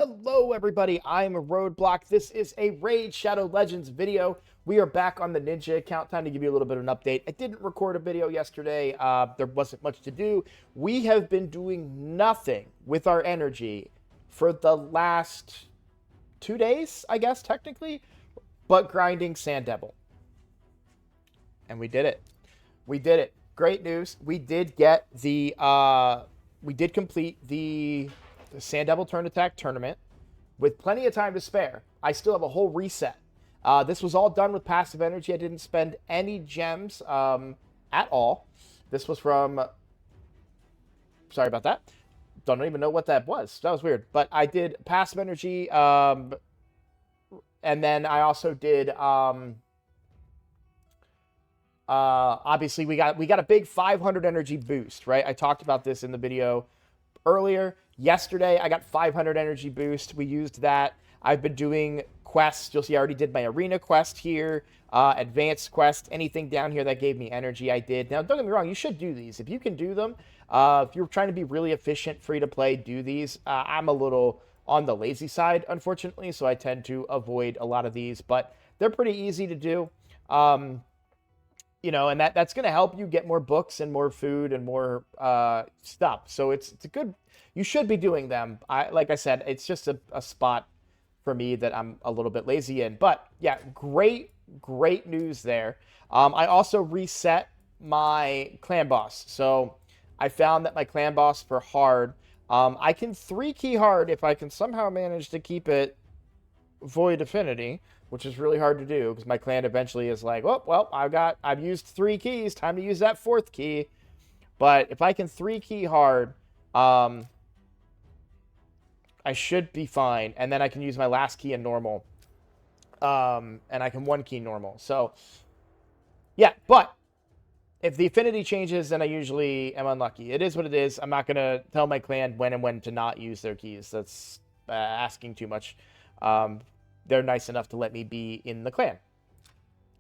Hello everybody, I'm Roadblock. This is a Raid Shadow Legends video. We are back on the Ninja account. Time to give you a little bit of an update. I didn't record a video yesterday. There wasn't much to do. We have been doing nothing with our energy for the last 2 days, I guess, technically, but grinding Sand Devil. And we did it. We did it. Great news. We did get the, we did complete the Sand Devil Turn Attack tournament with plenty of time to spare. I still have a whole reset. This was all done with passive energy. I didn't spend any gems at all. This was from... Sorry about that. Don't even know what that was. That was weird. But I did passive energy, and then I also did... obviously, we got a big 500 energy boost, right? I talked about this in the video earlier. Yesterday, I got 500 energy boost. We used that. I've been doing quests. You'll see I already did my arena quest here, advanced quest, anything down here that gave me energy, I did. Now, don't get me wrong, you should do these. If you can do them, if you're trying to be really efficient, free to play, do these. I'm a little on the lazy side, unfortunately, so I tend to avoid a lot of these, but they're pretty easy to do. You know, and that's going to help you get more books and more food and more stuff. So it's a good, you should be doing them. Like I said, it's just a spot for me that I'm a little bit lazy in. But yeah, great news there. I also reset my clan boss. So I found that my clan boss for hard, I can 3-key hard if I can somehow manage to keep it void affinity, which is really hard to do because my clan eventually is like, oh, well, I've used 3 keys, time to use that 4th key. But if I can 3-key hard, I should be fine, and then I can use my last key in normal, and I can 1-key normal. So yeah, but if the affinity changes, then I usually am unlucky. It is what it is. I'm not gonna tell my clan when and when to not use their keys. That's asking too much. They're nice enough to let me be in the clan.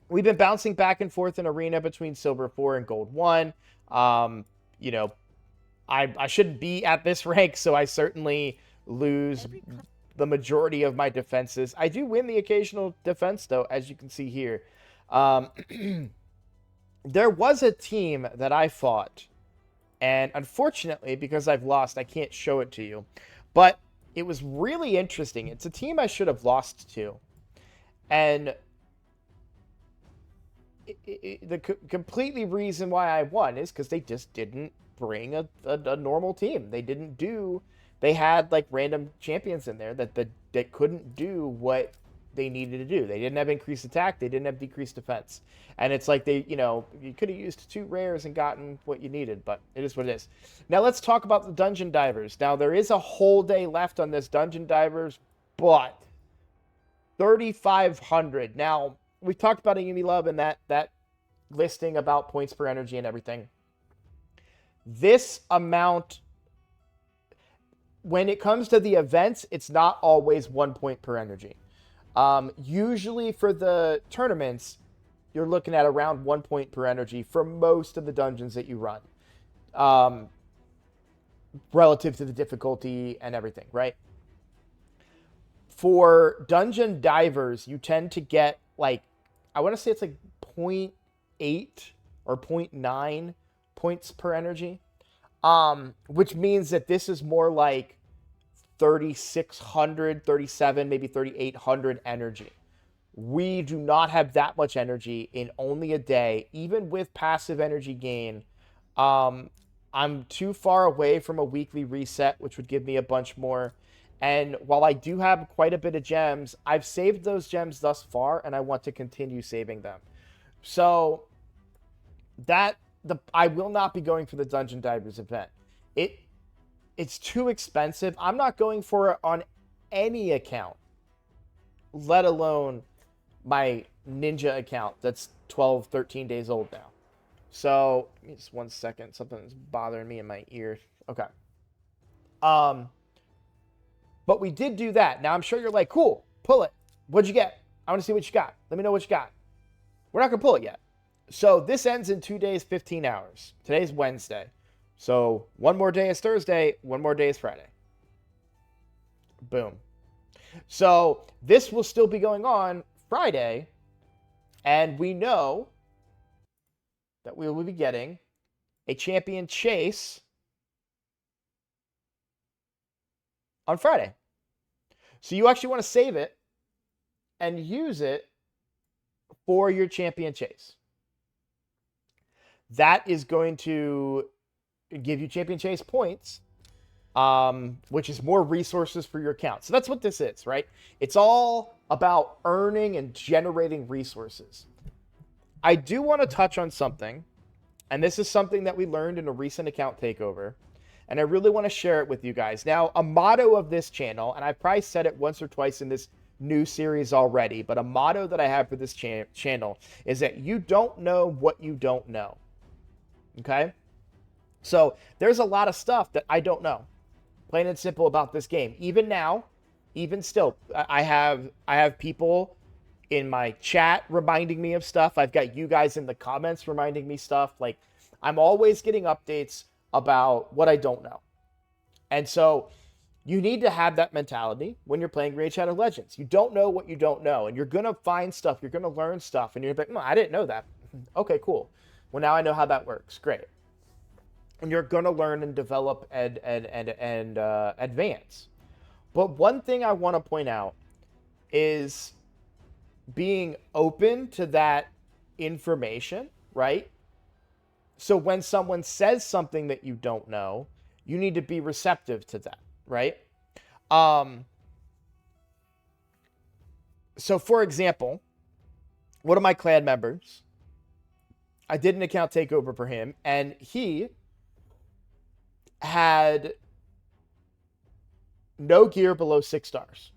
We've been bouncing back and forth in arena between silver 4 and gold 1. You know, I shouldn't be at this rank, so I certainly lose the majority of my defenses. I do win the occasional defense, though, as you can see here. There was a team that I fought, and unfortunately, because I've lost, I can't show it to you. But it was really interesting. It's a team I should have lost to. And the completely reason why I won is because they just didn't bring a normal team. They didn't do... They had, like, random champions in there that couldn't do what they needed to do. They didn't have increased attack. They didn't have decreased defense. And it's like they, you know, you could have used 2 rares and gotten what you needed, but it is what it is. Now let's talk about the Dungeon Divers. Now there is a whole day left on this Dungeon Divers, but 3,500. Now, we've talked about a Yumi Love and that listing about points per energy and everything. This amount, when it comes to the events, it's not always 1 point per energy. Usually for the tournaments, you're looking at around 1 point per energy for most of the dungeons that you run. Relative to the difficulty and everything, right? For Dungeon Divers, you tend to get, like, I want to say it's like 0.8 or 0.9 points per energy. Which means that this is more like 3,600, 37, maybe 3,800 energy. We do not have that much energy in only a day, even with passive energy gain. I'm too far away from a weekly reset, which would give me a bunch more. And while I do have quite a bit of gems, I've saved those gems thus far, and I want to continue saving them. So I will not be going for the Dungeon Divers event. It's too expensive. I'm not going for it on any account, let alone my Ninja account that's 12, 13 days old now. So, just 1 second. Something's bothering me in my ear. Okay. But we did do that. Now, I'm sure you're like, cool, pull it. What'd you get? I want to see what you got. Let me know what you got. We're not going to pull it yet. So this ends in 2 days, 15 hours. Today's Wednesday. So one more day is Thursday. One more day is Friday. Boom. So this will still be going on Friday, and we know that we will be getting a champion chase on Friday. So you actually want to save it and use it for your champion chase. That is going to give you champion chase points, which is more resources for your account. So that's what this is, right? It's all about earning and generating resources. I do want to touch on something, and this is something that we learned in a recent account takeover, and I really want to share it with you guys. Now, a motto of this channel, and I've probably said it once or twice in this new series already, but a motto that I have for this channel is that you don't know what you don't know. Okay? So there's a lot of stuff that I don't know, plain and simple, about this game. Even now, even still, I have people in my chat reminding me of stuff. I've got you guys in the comments reminding me stuff. Like, I'm always getting updates about what I don't know. And so you need to have that mentality when you're playing Raid Shadow Legends. You don't know what you don't know, and you're going to find stuff. You're going to learn stuff, and you're like, no, I didn't know that. Okay, cool. Well, now I know how that works. Great. And you're going to learn and develop and advance. But one thing I want to point out is being open to that information, right? So when someone says something that you don't know, you need to be receptive to that, right? So for example, one of my clan members, I did an account takeover for him, and he had no gear below 6 stars.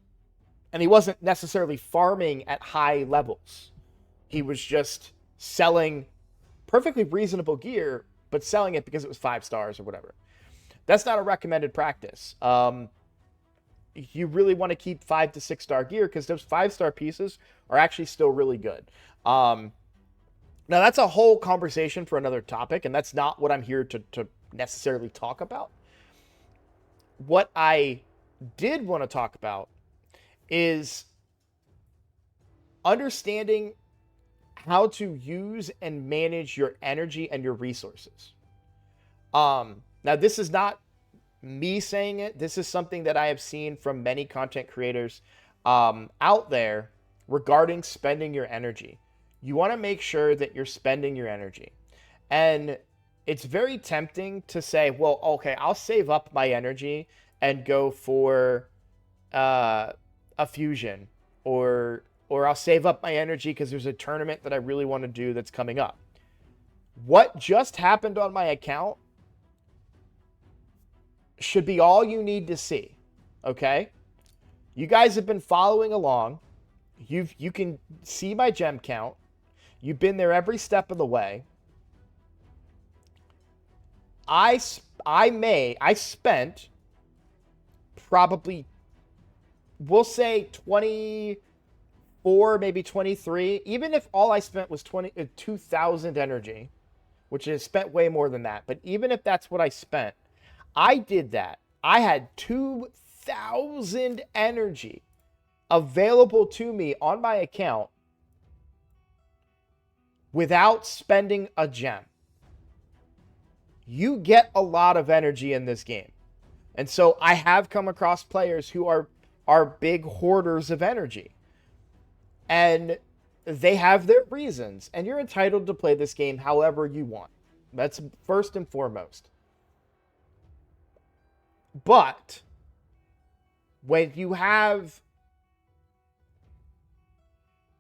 And he wasn't necessarily farming at high levels. He was just selling perfectly reasonable gear, but selling it because it was 5 stars or whatever. That's not a recommended practice. You really want to keep 5 to 6 star gear because those 5-star pieces are actually still really good. Now, that's a whole conversation for another topic, and that's not what I'm here to necessarily talk about. What I did want to talk about is understanding how to use and manage your energy and your resources. Now, this is not me saying it. This is something that I have seen from many content creators out there regarding spending your energy. You want to make sure that you're spending your energy. And it's very tempting to say, well, okay, I'll save up my energy and go for a fusion, or I'll save up my energy because there's a tournament that I really want to do that's coming up. What just happened on my account should be all you need to see, okay? You guys have been following along. You can see my gem count. You've been there every step of the way. I spent probably, we'll say 24, maybe 23. Even if all I spent was 2,000 energy, which is spent way more than that. But even if that's what I spent, I did that. I had 2,000 energy available to me on my account without spending a gem. You get a lot of energy in this game. And so I have come across players who are big hoarders of energy. And they have their reasons. And you're entitled to play this game however you want. That's first and foremost. But when you have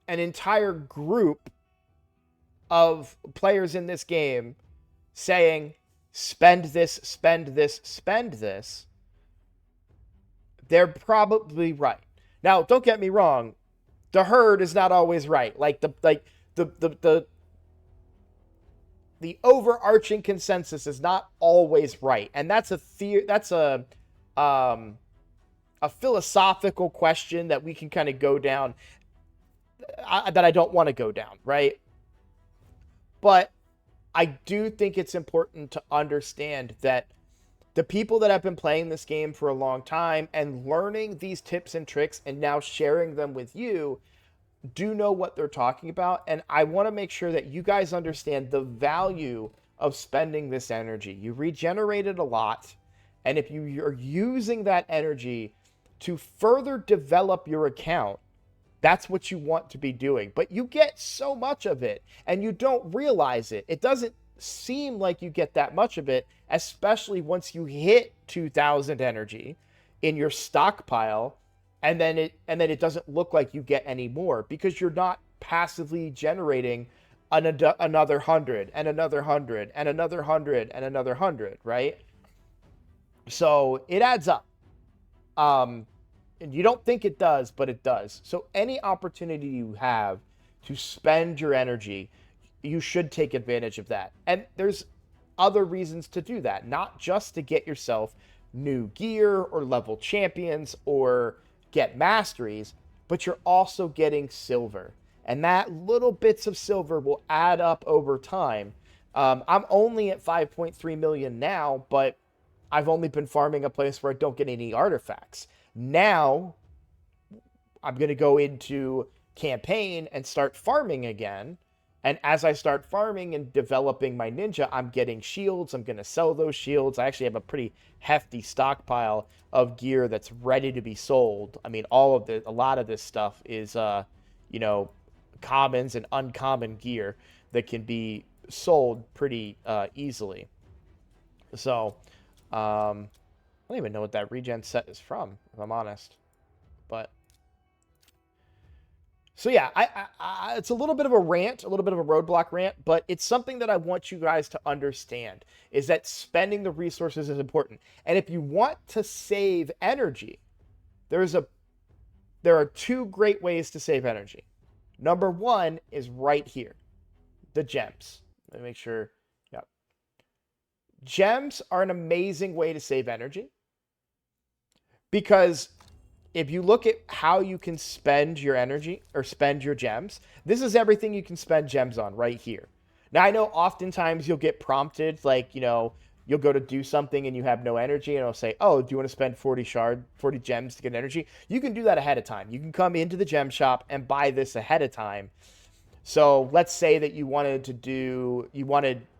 an entire group of players in this game saying, spend this, spend this, spend this, they're probably right. Now, don't get me wrong. The herd is not always right. Like the overarching consensus is not always right. And that's a philosophical question that we can kind of go down, that I don't want to go down, right? But I do think it's important to understand that The people that have been playing this game for a long time and learning these tips and tricks and now sharing them with you do know what they're talking about. And I want to make sure that you guys understand the value of spending this energy. You regenerate it a lot. And if you're using that energy to further develop your account, that's what you want to be doing. But you get so much of it and you don't realize it. It doesn't seem like you get that much of it, especially once you hit 2,000 energy in your stockpile, and then it doesn't look like you get any more because you're not passively generating another 100 and another 100 and another 100 and another 100, right? So it adds up. And you don't think it does, but it does. So any opportunity you have to spend your energy, you should take advantage of that. And there's other reasons to do that, not just to get yourself new gear or level champions or get masteries, but you're also getting silver. And that little bits of silver will add up over time. I'm only at 5.3 million now, but I've only been farming a place where I don't get any artifacts. Now, I'm going to go into campaign and start farming again. And as I start farming and developing my ninja, I'm getting shields. I'm going to sell those shields. I actually have a pretty hefty stockpile of gear that's ready to be sold. I mean, a lot of this stuff is, commons and uncommon gear that can be sold pretty easily. So, I don't even know what that regen set is from, if I'm honest. But so yeah, it's a little bit of a rant, a little bit of a roadblock rant, but it's something that I want you guys to understand is that spending the resources is important. And if you want to save energy, there are two great ways to save energy. Number one is right here, the gems. Let me make sure. Yeah. Gems are an amazing way to save energy. Because if you look at how you can spend your energy or spend your gems, this is everything you can spend gems on right here. Now, I know oftentimes you'll get prompted, like, you'll go to do something and you have no energy and it'll say, oh, do you want to spend 40 gems to get energy? You can do that ahead of time. You can come into the gem shop and buy this ahead of time. So let's say that you wanted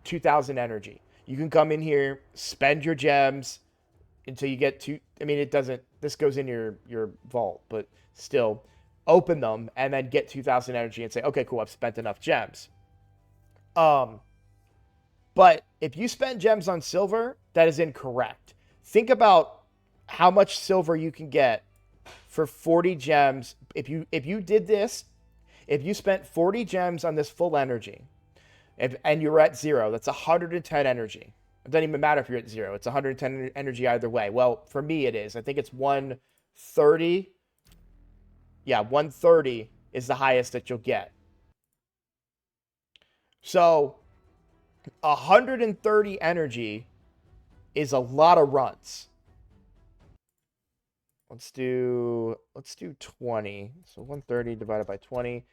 2,000 energy. You can come in here, spend your gems, until you get to, this goes in your vault, but still open them and then get 2,000 energy and say, okay, cool, I've spent enough gems. But if you spend gems on silver, that is incorrect. Think about how much silver you can get for 40 gems. If you did this, if you spent 40 gems on this full energy and you're at 0, that's 110 energy. It doesn't even matter if you're at 0. It's 110 energy either way. Well, for me, it is. I think it's 130. Yeah, 130 is the highest that you'll get. So 130 energy is a lot of runs. Let's do 20. So 130 divided by 20.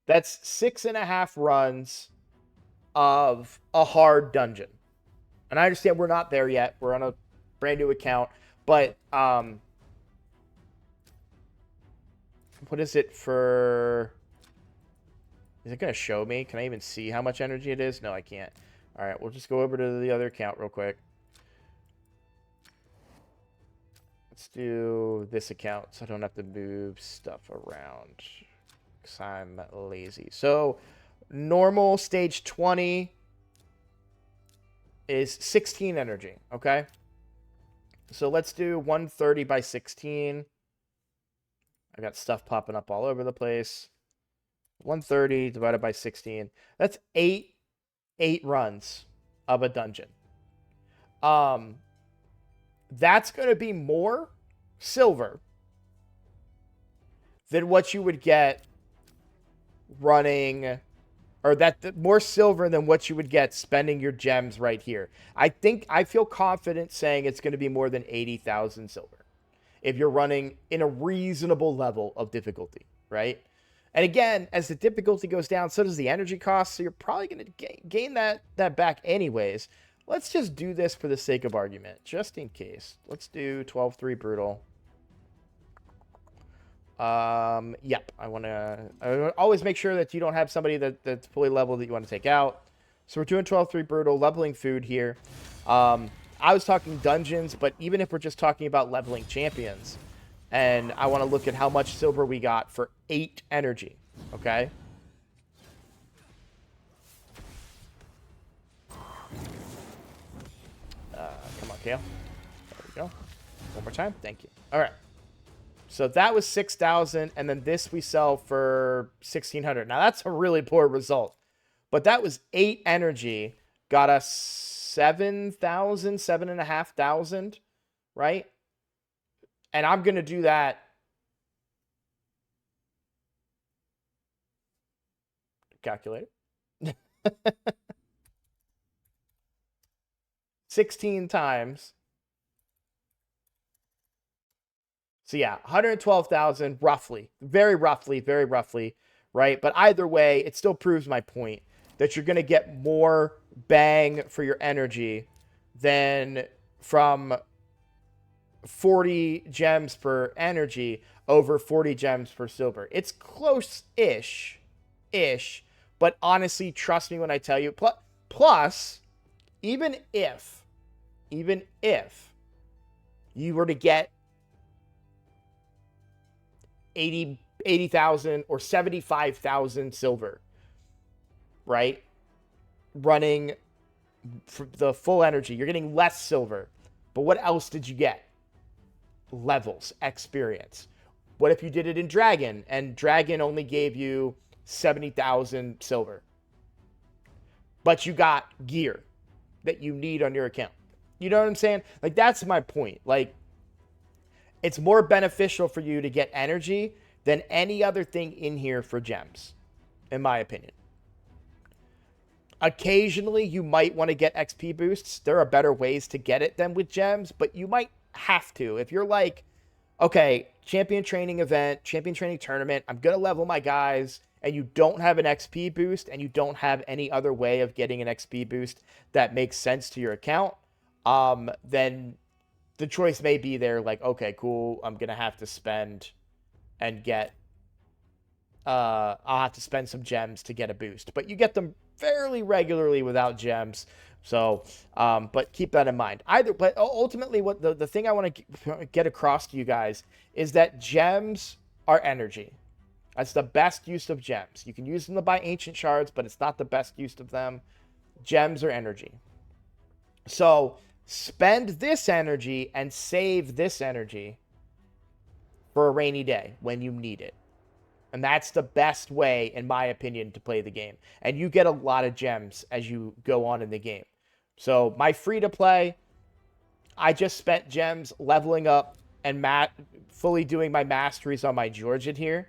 That's 6.5 runs of a hard dungeon. And I understand we're not there yet. We're on a brand new account. But what is it for? Is it going to show me? Can I even see how much energy it is? No, I can't. All right, we'll just go over to the other account real quick. Let's do this account so I don't have to move stuff around because I'm lazy. So normal stage 20 is 16 energy, okay? So let's do 130 by 16. I got stuff popping up all over the place. 130 divided by 16. That's 8 runs of a dungeon. That's going to be more silver than what you would get running, or more silver than what you would get spending your gems right here. I feel confident saying it's going to be more than 80,000 silver if you're running in a reasonable level of difficulty, right? And again, as the difficulty goes down, so does the energy cost. So you're probably going to gain that back anyways. Let's just do this for the sake of argument, just in case. Let's do 12-3 brutal. Yep. I always make sure that you don't have somebody that's fully leveled that you want to take out. So we're doing 12-3 brutal, leveling food here. I was talking dungeons, but even if we're just talking about leveling champions, and I want to look at how much silver we got for 8 energy, okay? Come on, Kale. There we go. One more time. Thank you. All right. So that was 6,000, and then this we sell for 1,600. Now, that's a really poor result. But that was 8 energy. Got us 7,000, 7,500, right? And I'm going to do that. Calculate. 16 times. So yeah, 112,000 roughly, very roughly, right? But either way, it still proves my point that you're going to get more bang for your energy than from 40 gems per energy over 40 gems per silver. It's close-ish, but honestly, trust me when I tell you. Plus, even if you were to get 80,000 or 75,000 silver, right? Running for the full energy, you're getting less silver. But what else did you get? Levels, experience. What if you did it in Dragon, and Dragon only gave you 70,000 silver, but you got gear that you need on your account? You know what I'm saying? Like, that's my point. Like, it's more beneficial for you to get energy than any other thing in here for gems, in my opinion. Occasionally, you might want to get XP boosts. There are better ways to get it than with gems, but you might have to. If you're like, okay, champion training event, champion training tournament, I'm going to level my guys, and you don't have an XP boost, and you don't have any other way of getting an XP boost that makes sense to your account, then the choice may be there, like, okay, cool, I'm going to have to spend and get, I'll have to spend some gems to get a boost. But you get them fairly regularly without gems. So, but keep that in mind. But ultimately, what the thing I want to get across to you guys is that gems are energy. That's the best use of gems. You can use them to buy ancient shards, but it's not the best use of them. Gems are energy. So, spend this energy and save this energy for a rainy day when you need it. And that's the best way, in my opinion, to play the game. And you get a lot of gems as you go on in the game. So my free-to-play, I just spent gems leveling up and fully doing my masteries on my Georgian here.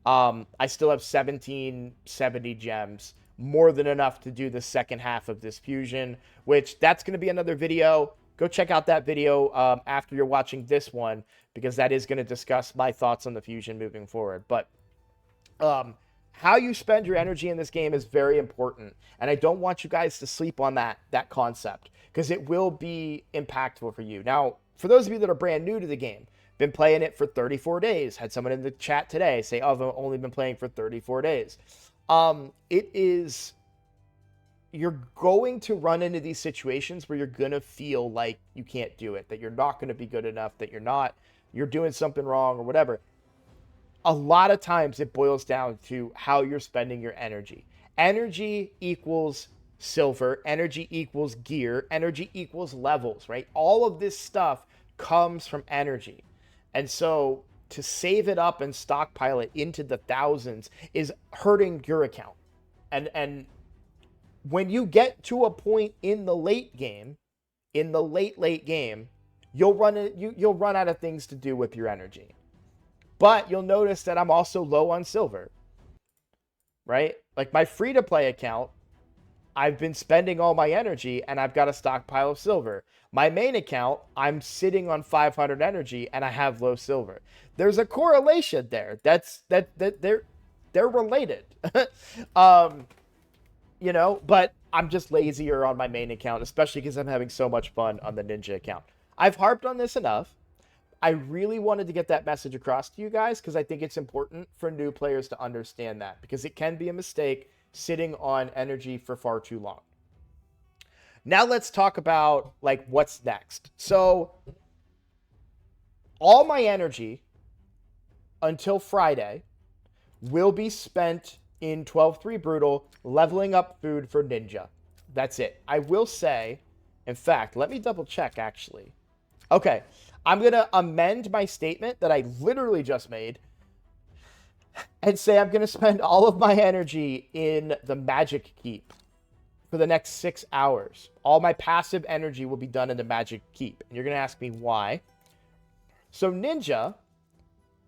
I still have 1770 gems. More than enough to do the second half of this fusion, which that's going to be another video. Go check out that video after you're watching this one, because that is going to discuss my thoughts on the fusion moving forward. But how you spend your energy in this game is very important, and I don't want you guys to sleep on that concept, because it will be impactful for you. Now, for those of you that are brand new to the game, been playing it for 34 days, had someone in the chat today say, oh, I've only been playing for 34 days. You're going to run into these situations where you're going to feel like you can't do it, that you're not going to be good enough, that you're doing something wrong or whatever. A lot of times it boils down to how you're spending your energy. Energy equals silver, energy equals gear, energy equals levels, right? All of this stuff comes from energy. And so to save it up and stockpile it into the thousands is hurting your account. And when you get to a point in the late game, late game, you'll run out of things to do with your energy. But you'll notice that I'm also low on silver, right? Like my free-to-play account, I've been spending all my energy and I've got a stockpile of silver. My main account, I'm sitting on 500 energy and I have low silver. There's a correlation there. They're related. you know, but I'm just lazier on my main account, especially because I'm having so much fun on the Ninja account. I've harped on this enough. I really wanted to get that message across to you guys because I think it's important for new players to understand that because it can be a mistake sitting on energy for far too long. Now let's talk about like what's next. So all my energy until Friday will be spent in 12-3 Brutal leveling up food for Ninja. That's it. I will say, in fact, let me double check actually. Okay, I'm going to amend my statement that I literally just made and say I'm going to spend all of my energy in the Magic Keep for the next 6 hours. All my passive energy will be done in the Magic Keep. And you're going to ask me why. So Ninja,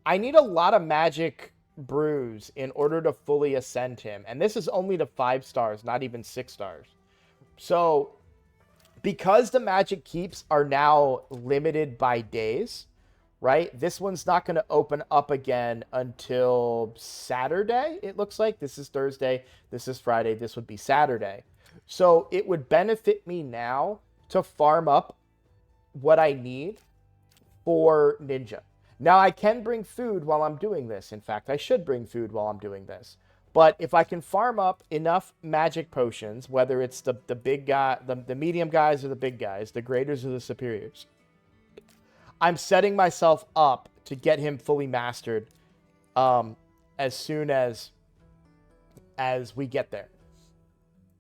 I need a lot of magic brews in order to fully ascend him. And this is only to 5 stars, not even 6 stars. So because the magic keeps are now limited by days, right? This one's not going to open up again until Saturday, it looks like. This is Thursday. This is Friday. This would be Saturday. So it would benefit me now to farm up what I need for Ninja. Now, I can bring food while I'm doing this. In fact, I should bring food while I'm doing this. But if I can farm up enough magic potions, whether it's the big guy, the medium guys or the big guys, the graders or the superiors, I'm setting myself up to get him fully mastered as soon as we get there.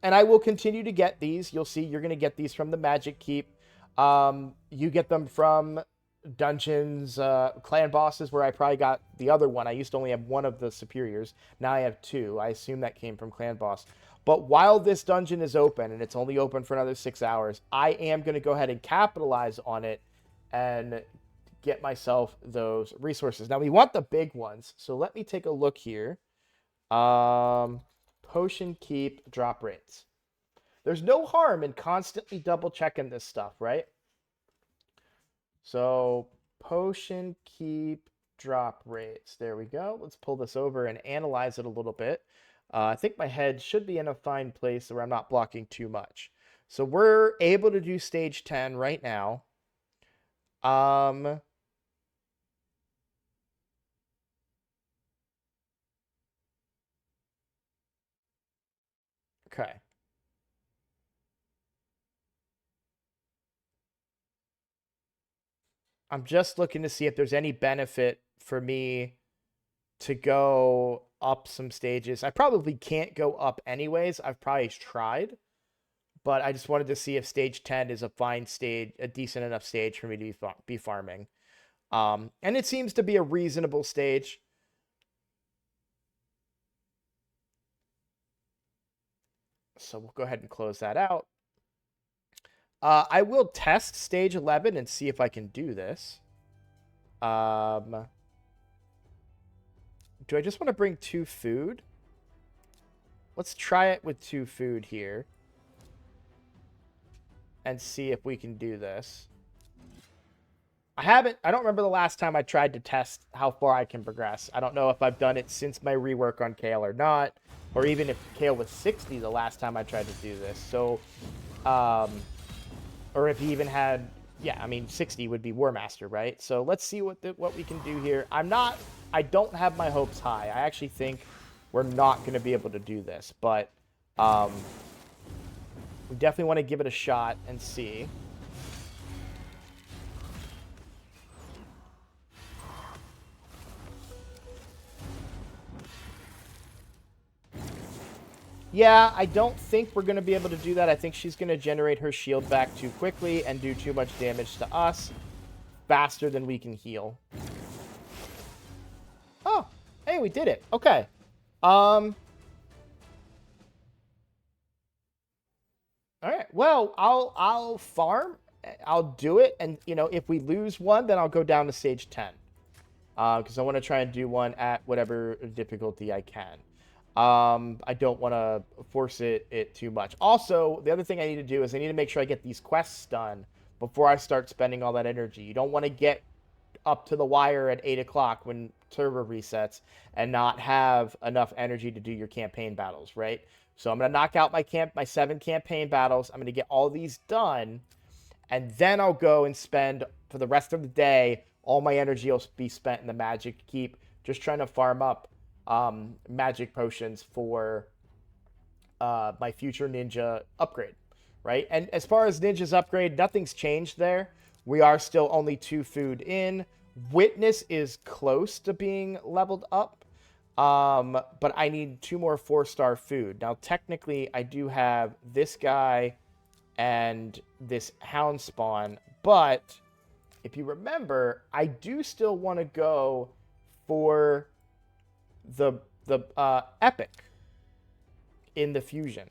And I will continue to get these. You'll see you're going to get these from the Magic Keep. You get them from dungeons, clan bosses, where I probably got the other one. I used to only have one of the superiors. Now I have 2. I assume that came from clan boss. But while this dungeon is open, and it's only open for another 6 hours, I am going to go ahead and capitalize on it and get myself those resources. Now we want the big ones. So let me take a look here. Potion keep drop rates. There's no harm in constantly double checking this stuff, right? So potion keep drop rates. There we go. Let's pull this over and analyze it a little bit. I think my head should be in a fine place where I'm not blocking too much. So we're able to do stage 10 right now. Okay. I'm just looking to see if there's any benefit for me to go up some stages. I probably can't go up anyways. I've probably tried, but I just wanted to see if stage 10 is a fine stage, a decent enough stage for me to be farming. And it seems to be a reasonable stage. So we'll go ahead and close that out. I will test stage 11 and see if I can do this. Do I just want to bring 2 food? Let's try it with 2 food here. And see if we can do this. I don't remember the last time I tried to test how far I can progress. I don't know if I've done it since my rework on Kale or not. Or even if Kale was 60 the last time I tried to do this. So, or if he even had, yeah, I mean, 60 would be War Master, right? So let's see what we can do here. I don't have my hopes high. I actually think we're not going to be able to do this. But we definitely want to give it a shot and see. Yeah, I don't think we're going to be able to do that. I think she's going to generate her shield back too quickly and do too much damage to us faster than we can heal. Oh, hey, we did it. Okay. All right. Well, I'll farm. I'll do it. And, you know, if we lose one, then I'll go down to stage 10. Because I want to try and do one at whatever difficulty I can. I don't want to force it too much. Also, the other thing I need to do is I need to make sure I get these quests done before I start spending all that energy. You don't want to get up to the wire at 8 o'clock when server resets and not have enough energy to do your campaign battles, right? So I'm going to knock out my 7 campaign battles. I'm going to get all these done, and then I'll go and spend for the rest of the day. All my energy will be spent in the magic keep, just trying to farm up magic potions for my future ninja upgrade, right? And as far as ninja's upgrade, nothing's changed there. We are still only 2 food in. Witness is close to being leveled up, but I need 2 more 4-star food. Now, technically, I do have this guy and this hound spawn, but if you remember, I do still want to go for the epic in the fusion.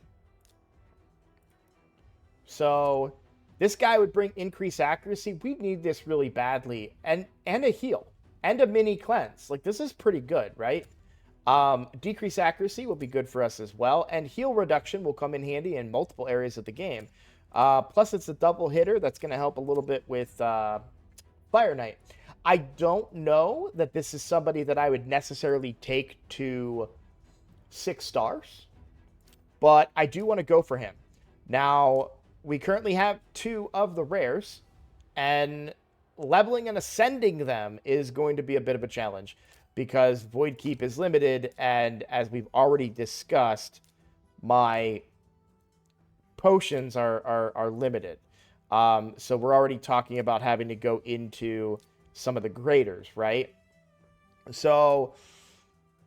So this guy would bring increased accuracy. We need this really badly, and a heal and a mini cleanse. Like, this is pretty good, right? Decreased accuracy will be good for us as well, and heal reduction will come in handy in multiple areas of the game. Plus, it's a double hitter that's going to help a little bit with Fire Knight. I don't know that this is somebody that I would necessarily take to 6 stars, but I do want to go for him. Now, we currently have 2 of the rares, and leveling and ascending them is going to be a bit of a challenge because Void Keep is limited, and as we've already discussed, my potions are limited. So we're already talking about having to go into some of the graders, right? So,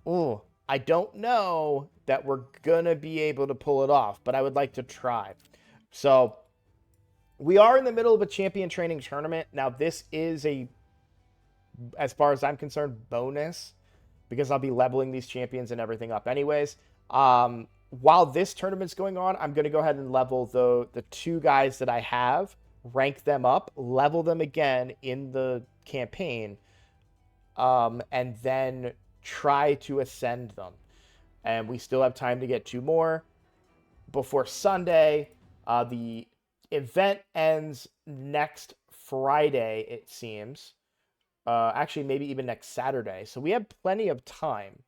I don't know that we're going to be able to pull it off, but I would like to try. So, we are in the middle of a champion training tournament. Now, this is as far as I'm concerned, bonus, because I'll be leveling these champions and everything up anyways. While this tournament's going on, I'm going to go ahead and level the 2 guys that I have, rank them up, level them again in the campaign, and then try to ascend them. And we still have time to get 2 more before Sunday. The event ends next Friday, it seems. Actually, maybe even next Saturday. So we have plenty of time.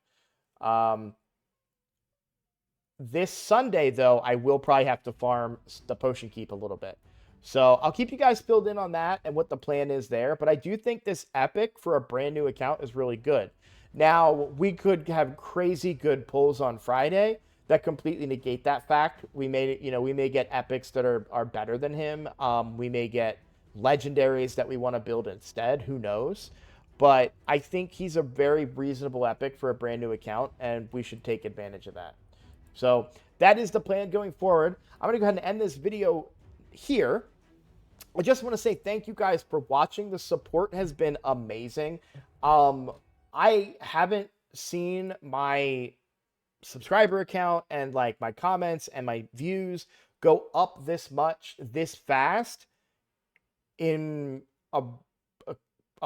This Sunday, though, I will probably have to farm the potion keep a little bit. So I'll keep you guys filled in on that and what the plan is there. But I do think this epic for a brand new account is really good. Now, we could have crazy good pulls on Friday that completely negate that fact. We may get epics that are better than him. We may get legendaries that we want to build instead. Who knows? But I think he's a very reasonable epic for a brand new account, and we should take advantage of that. So that is the plan going forward. I'm going to go ahead and end this video here. I just want to say thank you guys for watching. The support has been amazing. I haven't seen my subscriber account and like my comments and my views go up this much, this fast in a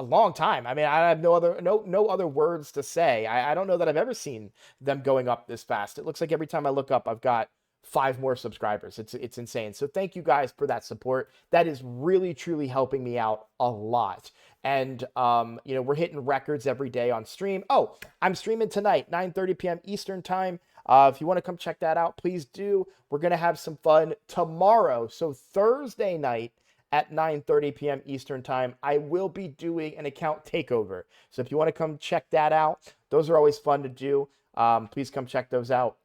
long time. I mean, I have no other words to say. I don't know that I've ever seen them going up this fast. It looks like every time I look up, I've got 5 more subscribers. It's insane. So thank you guys for that support. That is really, truly helping me out a lot. And, we're hitting records every day on stream. Oh, I'm streaming tonight, 9:30 p.m. Eastern time. If you want to come check that out, please do. We're going to have some fun tomorrow. So Thursday night at 9:30 p.m. Eastern time, I will be doing an account takeover. So if you want to come check that out, those are always fun to do. Please come check those out.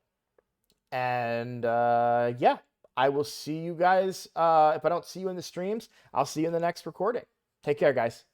And yeah, I will see you guys. If I don't see you in the streams, I'll see you in the next recording. Take care, guys.